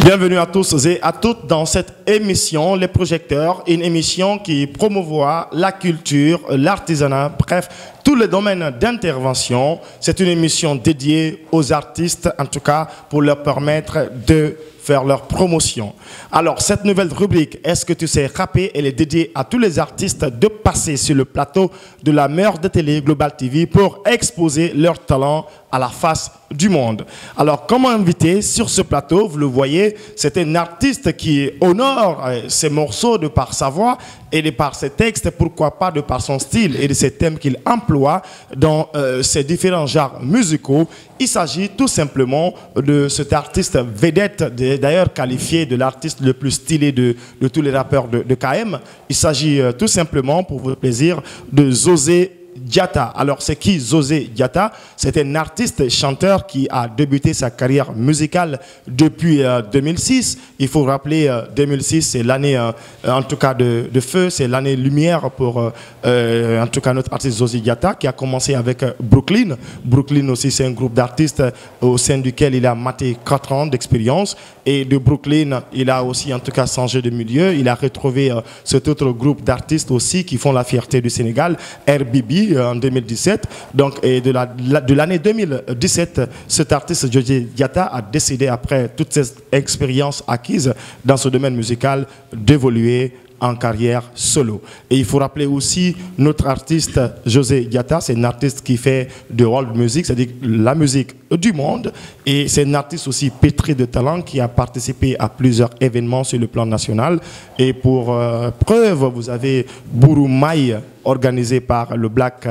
Bienvenue à tous et à toutes dans cette émission Les Projecteurs, une émission qui promouvoit la culture, l'artisanat, bref, tous les domaines d'intervention. C'est une émission dédiée aux artistes, en tout cas pour leur permettre de faire leur promotion. Alors, cette nouvelle rubrique, Est-ce que tu sais rapper, elle est dédiée à tous les artistes de passer sur le plateau de la meilleure de télé Global TV pour exposer leur talent à la face du monde. Alors, comme invité sur ce plateau, vous le voyez, c'est un artiste qui honore ses morceaux de par sa voix et de par ses textes, pourquoi pas de par son style et de ses thèmes qu'il emploie dans ses différents genres musicaux. Il s'agit tout simplement de cet artiste vedette, d'ailleurs qualifié de l'artiste le plus stylé de tous les rappeurs de KM. Il s'agit tout simplement, pour votre plaisir, de Zozé Diatta. Alors, c'est qui Zozé Diatta? C'est un artiste chanteur qui a débuté sa carrière musicale depuis 2006. Il faut rappeler, 2006, c'est l'année, en tout cas, de feu, c'est l'année lumière pour, en tout cas, notre artiste Zozé Diatta, qui a commencé avec Brooklyn. Brooklyn aussi, c'est un groupe d'artistes au sein duquel il a maté 4 ans d'expérience. Et de Brooklyn, il a aussi, en tout cas, changé de milieu. Il a retrouvé cet autre groupe d'artistes aussi qui font la fierté du Sénégal, RBB, en 2017. Donc, et de l'année 2017, cet artiste Zozé Diatta a décidé, après toutes ces expériences acquises dans ce domaine musical, d'évoluer en carrière solo. Et il faut rappeler aussi notre artiste Zozé Diatta, c'est un artiste qui fait de world music, c'est-à-dire la musique du monde, et c'est un artiste aussi pétri de talent qui a participé à plusieurs événements sur le plan national. Et pour preuve, vous avez Bouroumaï, organisé par le Black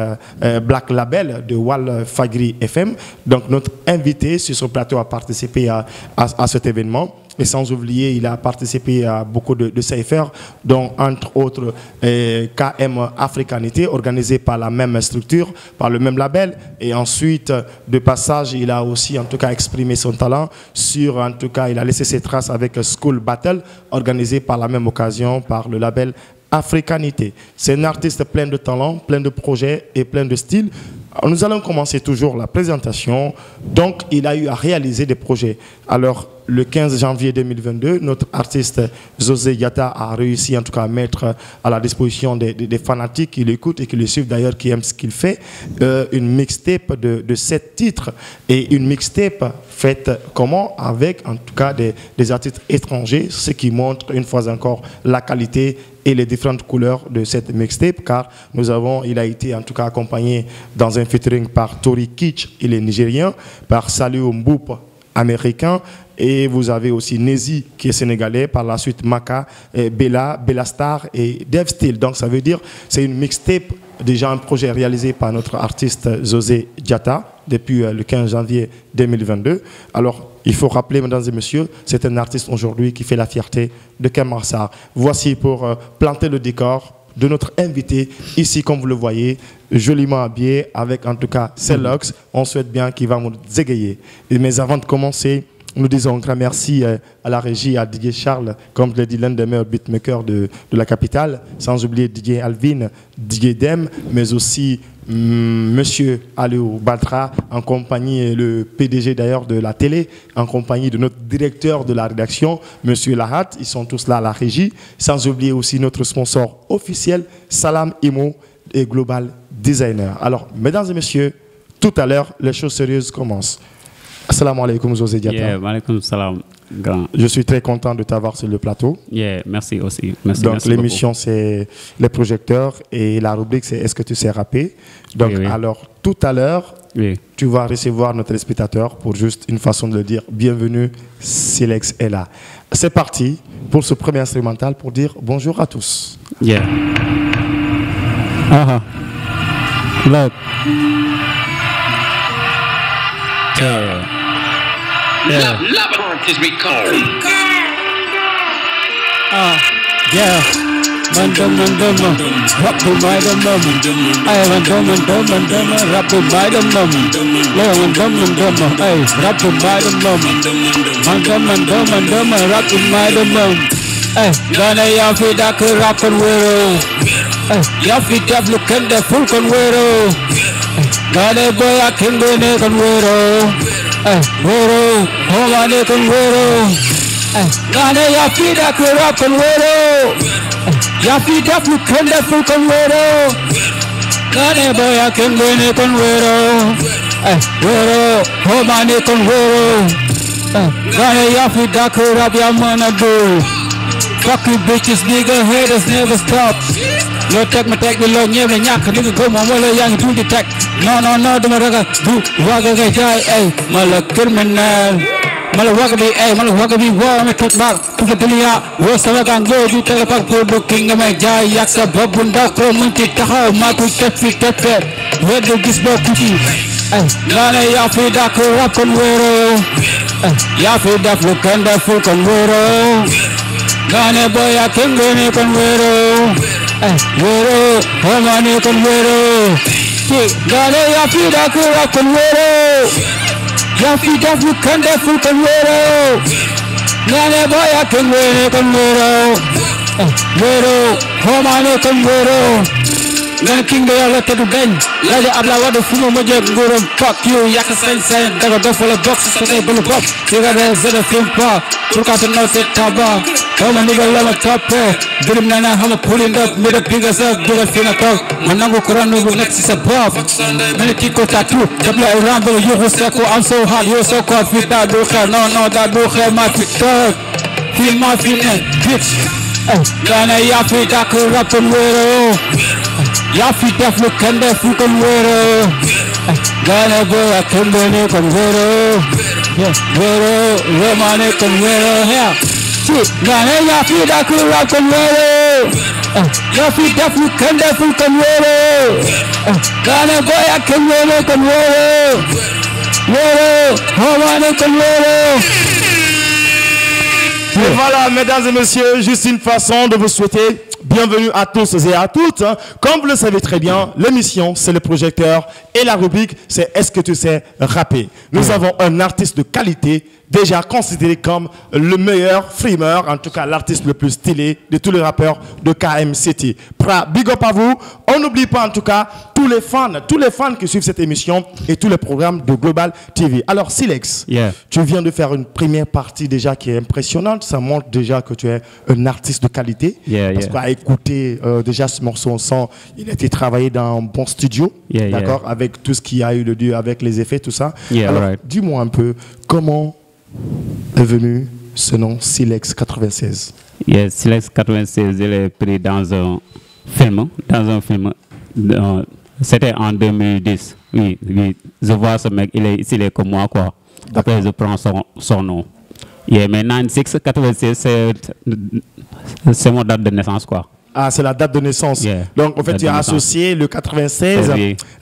Label de Wal Fagri FM. Donc notre invité sur ce plateau a participé à cet événement. Et sans oublier, il a participé à beaucoup de cyphers, dont entre autres KM Africanité, organisé par la même structure, par le même label. Et ensuite, de passage, il a aussi en tout cas exprimé son talent sur, en tout cas, il a laissé ses traces avec School Battle, organisé par la même occasion par le label Africanité. C'est un artiste plein de talent, plein de projets et plein de styles. Nous allons commencer toujours la présentation. Donc, il a eu à réaliser des projets. Alors, le 15 janvier 2022, notre artiste Zozé Diatta a réussi en tout cas à mettre à la disposition des fanatiques qui l'écoutent et qui le suivent d'ailleurs, qui aiment ce qu'il fait, une mixtape de 7 titres. Et une mixtape faite comment? Avec en tout cas des artistes étrangers, ce qui montre une fois encore la qualité et les différentes couleurs de cette mixtape, car il a été en tout cas accompagné dans un featuring par Tory Kitsch, il est nigérien, par Saliou Mboup, américain, et vous avez aussi Nezi qui est sénégalais, par la suite Maka, Bella Star et Dev Steel. Donc ça veut dire c'est une mixtape, déjà un projet réalisé par notre artiste Zozé Diatta depuis le 15 janvier 2022. Alors il faut rappeler, mesdames et messieurs, c'est un artiste aujourd'hui qui fait la fierté de Kermassar. Voici pour planter le décor de notre invité, ici comme vous le voyez, joliment habillé, avec en tout cas ses locks. On souhaite bien qu'il va nous égayer. Mais avant de commencer, nous disons un grand merci à la régie, à Didier Charles, comme je l'ai dit, l'un des meilleurs beatmakers de la capitale, sans oublier Didier Alvin, Didier Dem, mais aussi Monsieur Aliou Batra, en compagnie, le PDG d'ailleurs de la télé, en compagnie de notre directeur de la rédaction, Monsieur Lahat. Ils sont tous là à la régie, sans oublier aussi notre sponsor officiel, Salam Imo et Global Designer. Alors, mesdames et messieurs, tout à l'heure, les choses sérieuses commencent. Assalamu alaikum, Zozé Diatta. Yeah, alaikum salam, grand. Je suis très content de t'avoir sur le plateau. Yeah, merci aussi. Merci, donc l'émission c'est Les Projecteurs et la rubrique c'est Est-ce que tu sais rapper? Donc oui. Alors tout à l'heure, oui, tu vas recevoir notre téléspectateur pour juste une façon de le dire. Bienvenue, Silex est là. C'est parti pour ce premier instrumental pour dire bonjour à tous. Yeah. Look. Yeah. Labyrinth is recalled. Yeah. Mandama, rap to my dum. I want dum, rap to my dum. Leon dum, hey, rap to my dum. Mandama, rap to my dum. Hey, gonna yafi dak rap con wero. Hey, yafi dab look and the full con wero. Gonna boy I can go ne con wero. Wero, home on con wero. Gane ya fi da ku rap kon wero ya fi da ku kan da fu kon wero Gane boya ken wene kon wero wero ho mane kon wero Gane ya fi da ku rap ya mana do Fuck you bitches nigga haters never stop Lo tek ma tek bi lo ñebe ñak nigga ko mo wala yaa ngi tuuti tek no dama raga du waga ga jaay ay mala criminal mala waga bi wo me tot bar tu ko dunya wo sama ga ngo du tele par pour booking nga may jaay yak sa bobu ndaw ko mun ci taxaw ma ko tek fi tepe wedd gis bo kuti ay nana ya fi da ko rap kon wero ya fi da fu kan da fu kon wero Gane boya kengene kon wero wero homane kon wero Gane ya fi da ku rap kon wero ya fi da fu kan da fu kon wero Gane boya kengene kon wero wero homane kon wero Gane king ya la tadu gañ laje abla wadu fu mo je ngurum fuck you yak sen daga do fa la box sa tay bulu pop ci ga de zeda film pa pour ka te no set taba Hama nigga lama tapo Dirim nana hama pulling up Mida piga sa Dura fina talk Manango kuranu bu next is a pop Mene kiko tattoo Dabla irambo yuhu seko I'm so hot you're so cold Fit da duke No da duke ma tiktok Feel my feeling bitch Gana ya fi da ku rap kon wero Ya fi def lu kende fu kon wero Gana boya kende ne kon wero Wero Romane kon wero here Gane ya fi da ku rap kon wero ya fi da fu kan da fu kon wero Gane boya kon wero kon wero Homane kon wero Et voilà, mesdames et messieurs, juste une façon de vous souhaiter bienvenue à tous et à toutes. Comme vous le savez très bien, l'émission, c'est le projecteur et la rubrique, c'est Est-ce que tu sais rapper? Nous avons un artiste de qualité, déjà considéré comme le meilleur frimeur, en tout cas l'artiste le plus stylé de tous les rappeurs de KM City. Big up à vous. On n'oublie pas en tout cas tous les fans qui suivent cette émission et tous les programmes de Global TV. Alors Silex, tu viens de faire une première partie déjà qui est impressionnante. Ça montre déjà que tu es un artiste de qualité. Parce qu'à écouter déjà ce morceau, on sent il a été travaillé dans un bon studio, d'accord, avec tout ce qu'il y a eu de Dieu, avec les effets, tout ça. Alors dis-moi un peu comment est venu ce nom Silex 96. Silex 96, il est pris dans un film. C'était en 2010. Oui, je vois ce mec, il est comme moi, quoi. Après, je prends son nom. Mais 96, 96, c'est mon date de naissance, quoi. Ah, c'est la date de naissance. Donc, en fait, tu as associé le 96,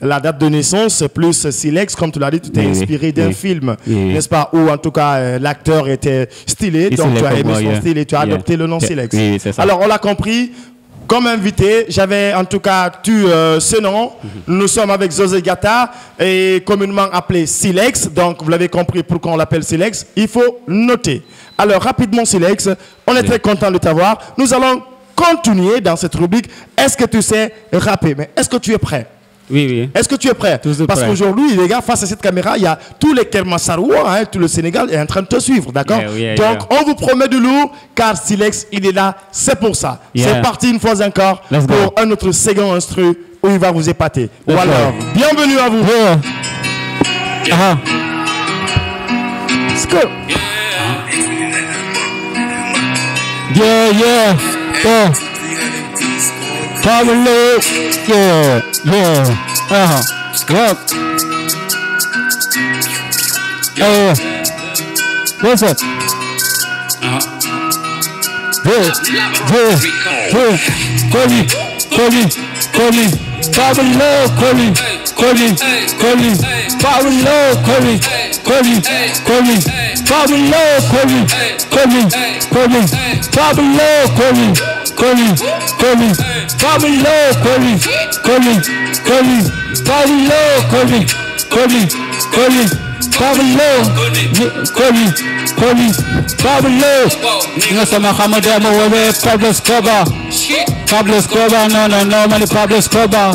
la date de naissance, plus Silex, comme tu l'as dit, tu t'es inspiré d'un film, n'est-ce pas? Où, en tout cas, l'acteur était stylé, donc tu as aimé son style et tu as adopté le nom Silex. Alors, on l'a compris. Comme invité, j'avais en tout cas ce nom. Nous sommes avec José Gata, et communément appelé Silex. Donc, vous l'avez compris pourquoi on l'appelle Silex. Il faut noter. Alors, rapidement, Silex, on est très content de t'avoir. Nous allons continuer dans cette rubrique. Est-ce que tu sais rapper? Mais est-ce que tu es prêt? Oui. Est-ce que tu es prêt? Parce qu'aujourd'hui, les gars, face à cette caméra, il y a tous les Kermassaroua, tout le Sénégal est en train de te suivre, d'accord? Donc, on vous promet du lourd, car Silex, il est là, c'est pour ça. C'est parti une fois encore pour un autre second instru où il va vous épater. Voilà, bienvenue à vous. Pablo, what's up? Nga sama xamade mo wowe Pablo Escobar, no, mani Pablo Escobar.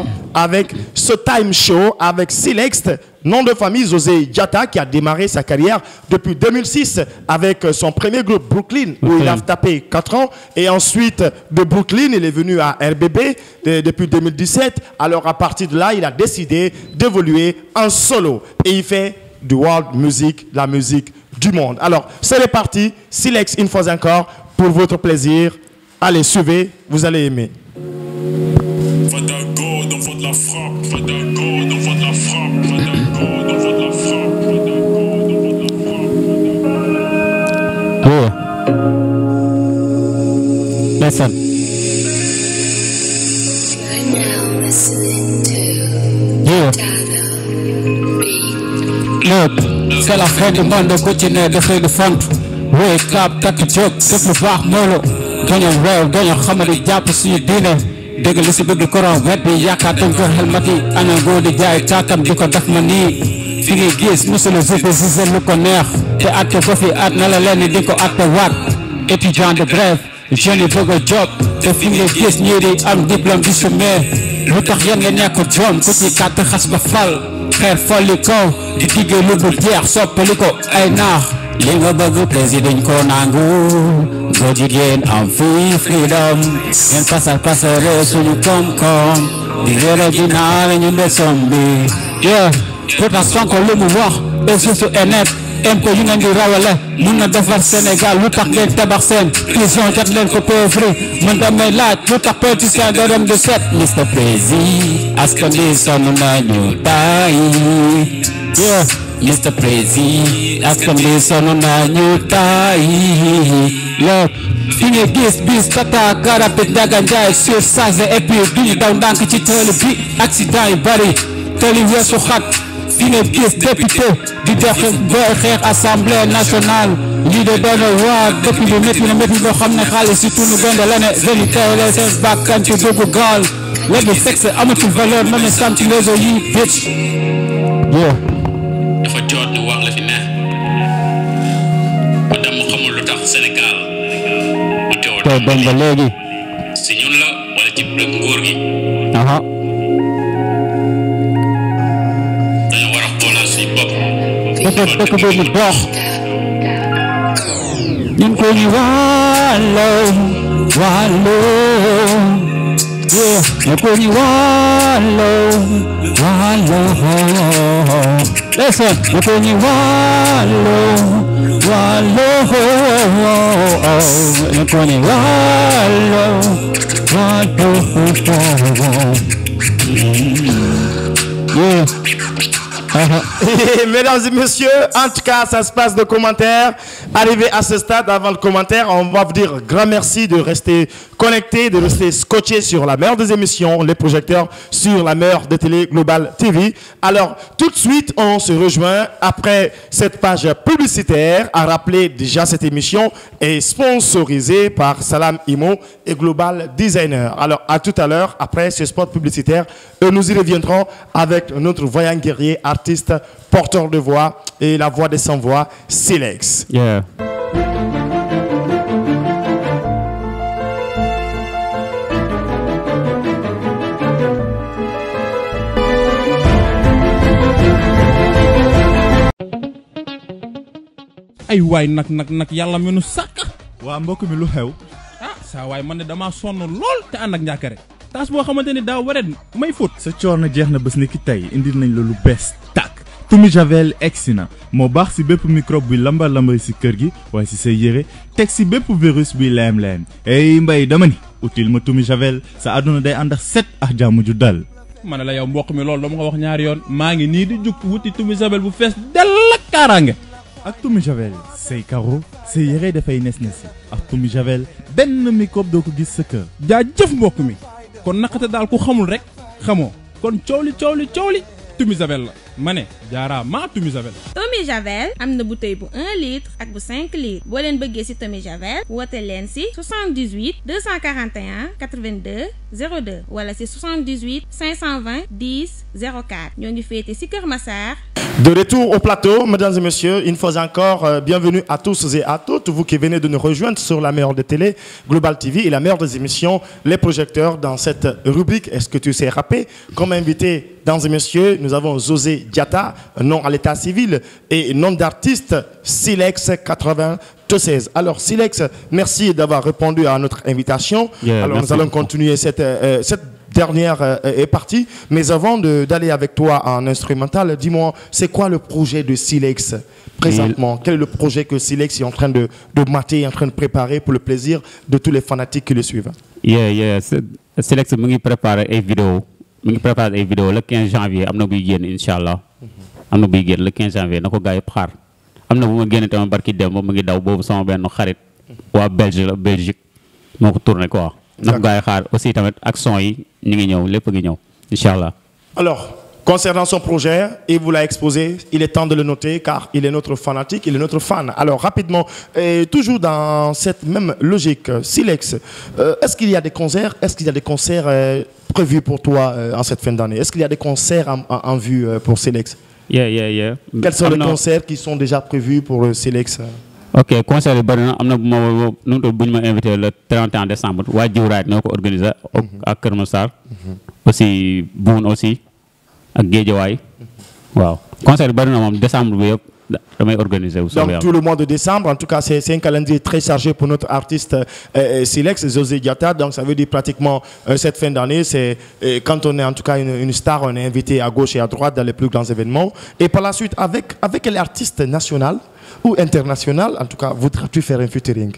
Record avec ce time show avec Silex, nom de famille José Diatta, qui a démarré sa carrière depuis 2006 avec son premier groupe Brooklyn, où il a tapé 4 ans. Et ensuite, de Brooklyn, il est venu à RBB depuis 2017. Alors, à partir de là, il a décidé d'évoluer en solo. Et il fait du world music, la musique du monde. Alors, c'est parti. Silex, une fois encore, pour votre plaisir. Allez, suivez, vous allez aimer. Listen. Yeah. Look, c'est la fin du monde, continuer de faire du fond. Wake up, takk jóg, def lu baax moolo. Dañoo réew, dañoo xamadi jàpp suñu diine. Dégg li si bëgg korom wet bi yaakaar dañ ko xelmat yi. Ana ngoo di jaay taakam di ko def ma nii. Fi ngay gis musula zippe si seen lu ko neex. Te atte ko fi at na la leen di ko atte waat. Étudiant de bref, jeune yi bëgg a job. Te fi ngay gis ñii di am diplôme di chômeur. Lu tax yéen nga ñàkk jom ku ci kàtt xas ba fal. Xeer folli kaw di diggee lu dul jeex soppali ko ay naax. Li nga bëgg président ko nangu góor jigéen am fii freedom ngeen pasare suñu koom-koom di réere dinaare ñu ndesom bi yeah pourtant Sonko lu mu wax ba suusu enet impôt yu ngeen di rawale mun na defar Sénégal lu tax ngeen tabax seen prison jot leen ko pauvre man damay laaj lu tax politicien nga dem de set Mr Président askan bi sonn nañu tay yeah Mr Président askan bi sonn nañu tay look fi nga gis bis tata garab bi daga njaay surchargé et puis duñu daw ndànk ci tëli bi accident yi bari tëli weesu xat fi nga gis député di def booy xeex assemblée nationale lii de doon waar depuis lu métti na métti boo xam ne xaalis si tunu benn la ne jeunes yi teewlee seen bakkan ci dugg gaal léegi sexe amatul valeur même sant ci réseau yi bitch yeah dafa jot ñu wax la fi ne ba dem xamul lu tax Sénégal bu teewul bañ ba léegi si ñun la wala ci nguur gi aha dañu war a xoolal suñu bopp dëkk boobu dox ñun ko ñu wàllo yeah ñun ko ñu wàllo listen ñun ko ñu wàllo ñun ko ñu yeah Mesdames et messieurs, en tout cas, ça se passe de commentaires. Arrivé à ce stade, avant le commentaire, on va vous dire grand merci de rester connecté, de rester scotché sur la meilleure des émissions, les projecteurs sur la meilleure de Télé Global TV. Alors, tout de suite, on se rejoint après cette page publicitaire à rappeler déjà cette émission est sponsorisée par Salam Imo et Global Designer. Alors, à tout à l'heure, après ce spot publicitaire, nous y reviendrons avec notre voyant guerrier, artiste, porteur de voix et la voix des sans-voix, Silex. yeah ay waay nag yàlla mi nu sàkk. waa mbokk mi lu xew. ah saa waay man ne damaa sonn lool te ànd ak njàkkare. taas boo xamante ni daa waret may fóot. sa coono jeex na bés ni ki tey indil nañ la lu bees tàkk. Tumi Javel egsi na moo baax si bépp microbe buy lambar si kër gi waaye si say yére teg si bépp virus buy leem-leem. ey mbay dama ni utile ma Tumi Javel sa àdduna day ànd ak set ak jàmm ju dal. ma ne la yow mbokk mi loolu dama ko wax ñaari yoon maa ngi nii di jug wuti Tumi Javel bu fees dell ak kaaraange. ak Tumi Javel say karo say yére dafay nes-nesi ak Tumi Javel benn microbe doo ko gis sa kër. jaajëf mbokk mi kon naqate daal ku xamul rek xamoo kon coow li Tumi Javel la ma ne jaaraama Tumi Javel. Tumi Tommy Javel am na bouteille bu 1 litre ak bu 5 litres boo leen bëggee ci Tommy Javel woote leen ci 78 241 82 02 wala ci 78 520 10 04 ñoo ngi féete ci Kër Massar. De retour au plateau, mesdames et messieurs, une fois encore, bienvenue à tous et à toutes, vous qui venez de nous rejoindre sur la meilleure des télé, Global TV, et la meilleure des émissions, les projecteurs, dans cette rubrique « Est-ce que tu sais rapper ?» Comme invité, mesdames et messieurs, nous avons José Diatta, nom à l'état civil, et nom d'artiste, Silex 96. Alors, Silex, merci d'avoir répondu à notre invitation. Alors, nous allons continuer cette dernière est partie, mais avant d'aller avec toi en instrumental, dis-moi, c'est quoi le projet de Silex présentement? Quel est le projet que Silex est en train de mater, en train de préparer pour le plaisir de tous les fanatiques qui le suivent? Silex mu ngi préparer ay vidéo le 15 janvier am na buy génn inshallah am na buy génn le 15 janvier na ko gars yi xaar am na bu ma génn tamit barki dem mu ngi daw boobu sama benn xarit waa Belgique moo ko tourné quoi. na ko gars yi xaar aussi tamit action yi ñu ngi ñëw lépp ngi ñëw inshallah. Alors, concernant son projet, il vous l'a exposé, il est temps de le noter car il est notre fanatique, il est notre fan. Alors rapidement, toujours dans cette même logique, Silex, est-ce qu'il y a des concerts? Est-ce qu'il y a des concerts prévus pour toi en cette fin d'année? Est-ce qu'il y a des concerts en vue pour Silex? Yeah. Quels sont les concerts qui sont déjà prévus pour Silex? Ok, concert yi bari na am na bu ñu ma invité le 31 décembre waa Jiwraay ñoo ko organisé ak Kër Massar aussi Boune aussi ak Guédiawaye waaw concert yi bari na moom décembre bi yëpp damay organiser. Donc tout le mois de décembre, en tout cas c'est un calendrier très chargé pour notre artiste Silex, José Diatta. Donc ça veut dire pratiquement cette fin d'année, c'est quand on est en tout cas une star, on est invité à gauche et à droite dans les plus grands événements. Et par la suite, avec quel artiste national ou international, en tout cas, voudras-tu faire un featuring?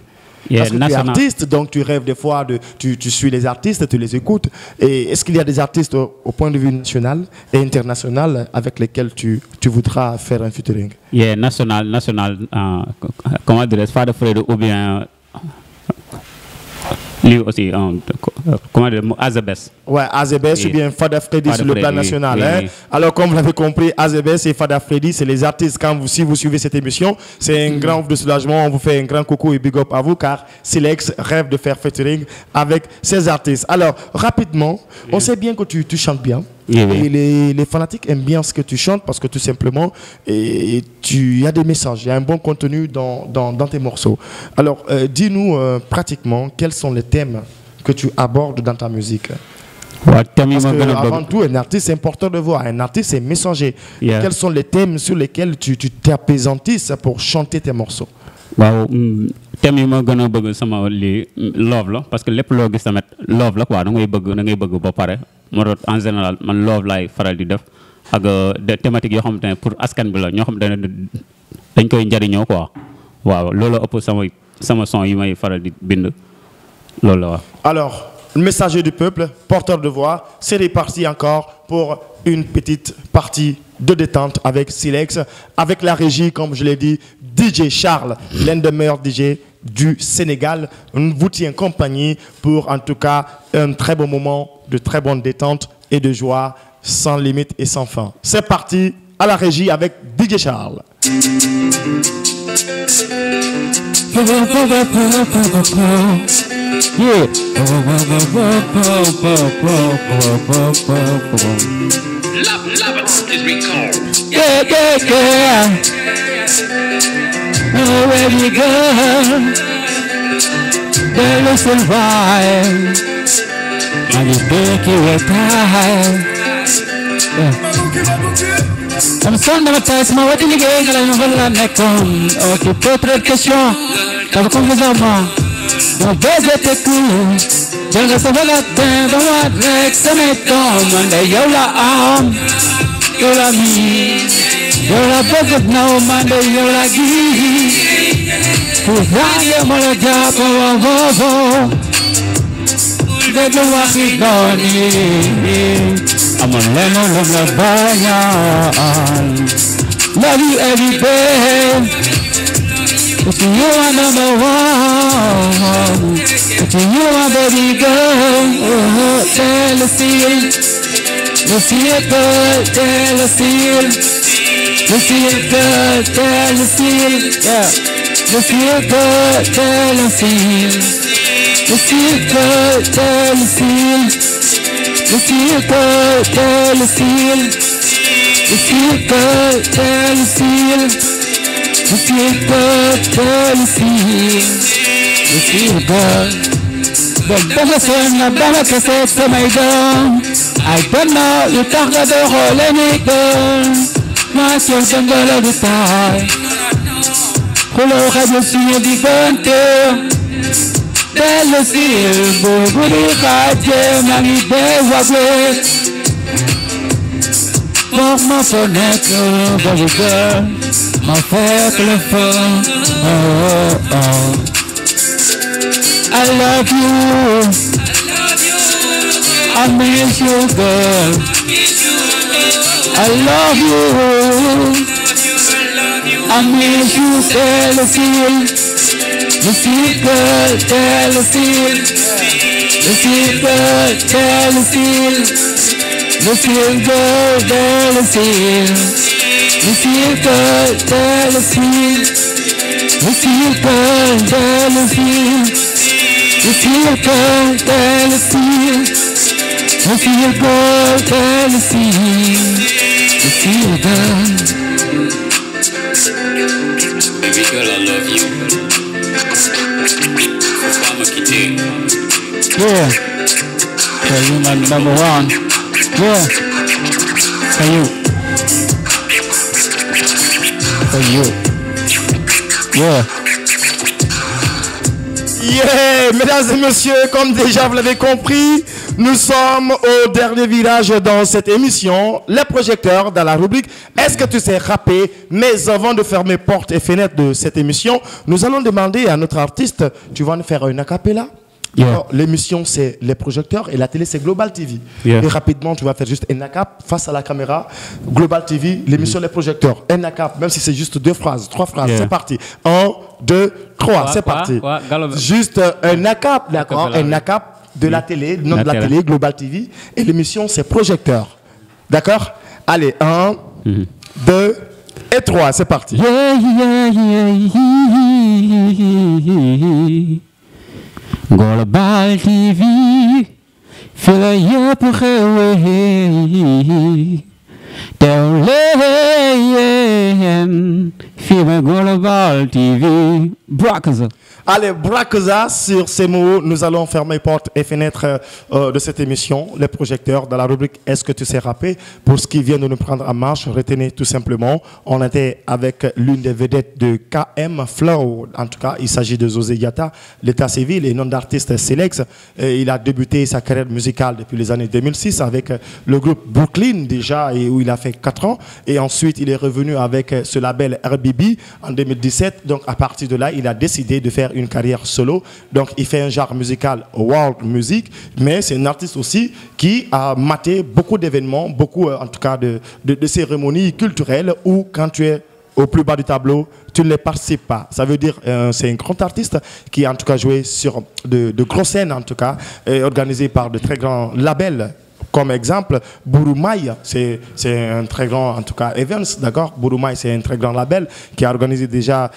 Parce que tu es artiste, donc tu rêves des fois, tu suis les artistes, tu les écoutes. Et est-ce qu'il y a des artistes au point de vue national et international avec lesquels tu voudras faire un featuring? National, comment dire, Fada Freddy ou bien lui aussi, comment dire, Azebes. Ouais, Azebes ou bien Fada Freddy sur le plan national. Oui, hein? oui. Alors, comme vous l'avez compris, Azebes et Fada Freddy, c'est les artistes. Si vous suivez cette émission, c'est un grand de soulagement. On vous fait un grand coucou et big up à vous, car Silex rêve de faire featuring avec ces artistes. Alors, rapidement, on sait bien que tu chantes bien. Oui. Et les fanatiques aiment bien ce que tu chantes parce que tout simplement, il y a des messages, il y a un bon contenu dans tes morceaux. Alors, dis-nous pratiquement quels sont les thèmes que tu abordes dans ta musique. Parce que avant tout, un artiste est porteur de voix, un artiste est messager. Quels sont les thèmes sur lesquels tu t'apaisantisses pour chanter tes morceaux? Waaw thème yi ma gën a bëgg sama lii love la parce que lépp loo gis tamit love la quoi da ngay bëgg ba pare moo tax en général man love laay faral di def ak des thématiques yoo xamante ne pour askan bi la ñoo xamante ne dañ koy njariñoo quoi waaw loolu ëpp sama son yi may faral di bind loolu la waaw. Alors, messager du peuple, porteur de voix, c'est reparti encore pour une petite partie de détente avec Silex, avec la régie, comme je l'ai dit, DJ Charles, l'un des meilleurs DJ du Sénégal, vous tient compagnie pour en tout cas un très bon moment de très bonne détente et de joie sans limite et sans fin. C'est parti à la régie avec DJ Charles. Yeah. Love is recalled. Yeah. Where you go, there is a vibe, and you take your time. I'm son de ma tasse, ma voix d'illégal, elle me vole la necom. Ok, pas trop de questions, t'as beaucoup de amants. Mon baiser était cool, je ne savais la tête, dans ma rec, ça m'étonne, and yo la arme, yo la mi, yo la bucket now, man, yo la gi. Pour rien, moi le diable, de gloire qui donne. I'm a lemon of the banyan. Love you every day. But you are number one. But you are baby girl. Oh, let's see it. Let's see it, girl. Let's see it. Le cirque de Lucille, yeah. Le cirque de Lucille. Le cirque de Lucille. Le cirque de Lucille. Le cirque de Lucille. Le cirque de Lucille. Le cirque. The Boston, the Bamaka said to my girl, I don't know, you talk of the whole anything. My children go to the time. Hello, have you seen the gun? Tell the seal, Boguri Kajem, and he there was it. For my furniture, baby girl, my fair telephone. Oh. I love you, I miss you, girl. I love you, I miss you, Lucille. Lucille, girl, Lucille. Lucille, girl, Lucille. Lucille, girl, Lucille. Lucille, girl, Lucille. Lucille, girl, Lucille. Le cirque de Lucille, le cirque de Lucille, le cirque. Baby girl, I love you. Mama Kitty. Yeah. So you my number one. Yeah. For you. For you. Yeah. Yeah, mesdames et messieurs, comme déjà vous l'avez compris, nous sommes au dernier virage dans cette émission, les projecteurs dans la rubrique Est-ce que tu sais rapper? Mais avant de fermer portes et fenêtres de cette émission, nous allons demander à notre artiste, tu vas nous faire une acapella? Yeah. L'émission c'est les projecteurs et la télé c'est Global TV. Yeah. Et rapidement tu vas faire juste un acap face à la caméra. Global TV, l'émission les projecteurs. Un acap, même si c'est juste 2 phrases, 3 phrases, c'est parti. 1, 2, 3, c'est parti. Juste un acap, d'accord? Un acap de la télé, nom de la télé, Global TV. Et l'émission c'est projecteurs. D'accord? Allez, 1, 2 et 3, c'est parti. Global TV, feel you pour Global TV, Brakaza. Allez, Brakaza, sur ces mots, nous allons fermer portes et fenêtres de cette émission, les projecteurs, dans la rubrique Est-ce que tu sais rapper? Pour ce qui vient de nous prendre en marche, retenez tout simplement, on était avec l'une des vedettes de KM Flow, en tout cas, il s'agit de José Yata, l'état civil et nom d'artiste Selex. Il a débuté sa carrière musicale depuis les années 2006 avec le groupe Brooklyn déjà, et où il a fait 4 ans, et ensuite il est revenu avec ce label RBB en 2017, donc à partir de là, il a décidé de faire une carrière solo, donc il fait un genre musical world music, mais c'est un artiste aussi qui a maté beaucoup d'événements, beaucoup en tout cas de cérémonies culturelles où quand tu es au plus bas du tableau, tu ne les participes pas. Ça veut dire c'est un grand artiste qui a en tout cas joué sur de grosses scènes en tout cas, organisé par de très grands labels. Comme exemple, Burumai, c'est un très grand, en tout cas, Evans, d'accord? Burumai, c'est un très grand label qui a organisé déjà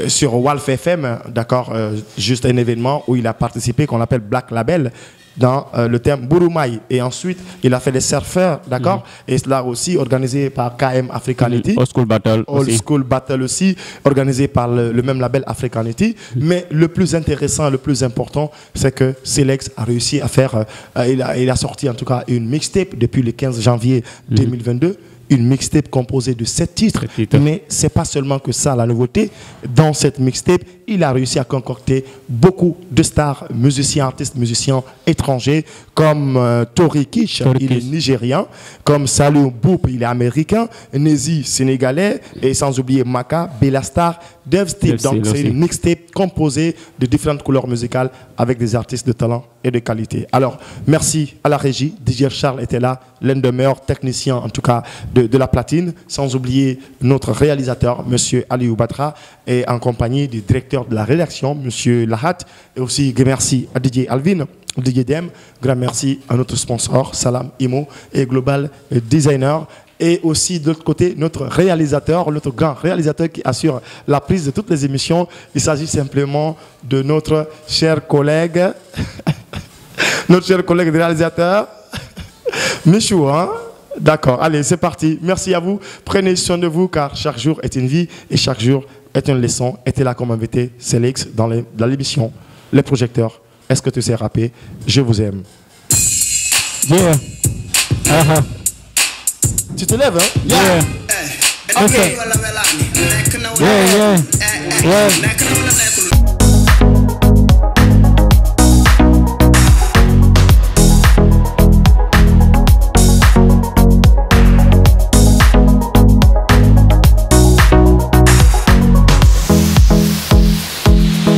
sur Walf FM, d'accord, juste un événement où il a participé, qu'on appelle Black Label, dans le terme Burumai. Et ensuite, il a fait les surfeurs, d'accord? Et cela aussi organisé par KM Africanity. Old School Battle. Old School Battle aussi, organisé par le même label Africanity. Mais le plus intéressant, le plus important, c'est que Selex a réussi à faire, il a sorti en tout cas une mixtape depuis le 15 janvier 2022. Une mixtape composée de 7 titres. Mais ce n'est pas seulement que ça la nouveauté. Dans cette mixtape, il a réussi à concocter beaucoup de stars, musiciens, artistes, musiciens étrangers, comme Tori Kish, il est nigérien, comme Salou Boop, il est américain, Nezi, sénégalais, et sans oublier Maka, Bellastar, Devstep. Donc c'est une mixtape composée de différentes couleurs musicales avec des artistes de talent et de qualité. Alors, merci à la régie. DJ Charles était là, l'un des meilleurs techniciens, en tout cas, de la platine, sans oublier notre réalisateur, M. Aliou Batra, et en compagnie du directeur de la rédaction, M. Lahat, et aussi merci à DJ Alvin, DJ Dem, grand merci à notre sponsor, Salam Imo, et Global Designer. et aussi de l'autre côté notre réalisateur, notre grand réalisateur qui assure la prise de toutes les émissions. Il s'agit simplement de notre cher collègue, notre cher collègue réalisateur, Michou, hein? D'accord, allez, c'est parti. Merci à vous. Prenez soin de vous car chaque jour est une vie et chaque jour est une leçon. Était là comme invité, Célix, dans l'émission Les Projecteurs. Est-ce que tu sais rapper? Je vous aime. Yeah. Tu te lèves, hein? Yeah. Okay. Yeah.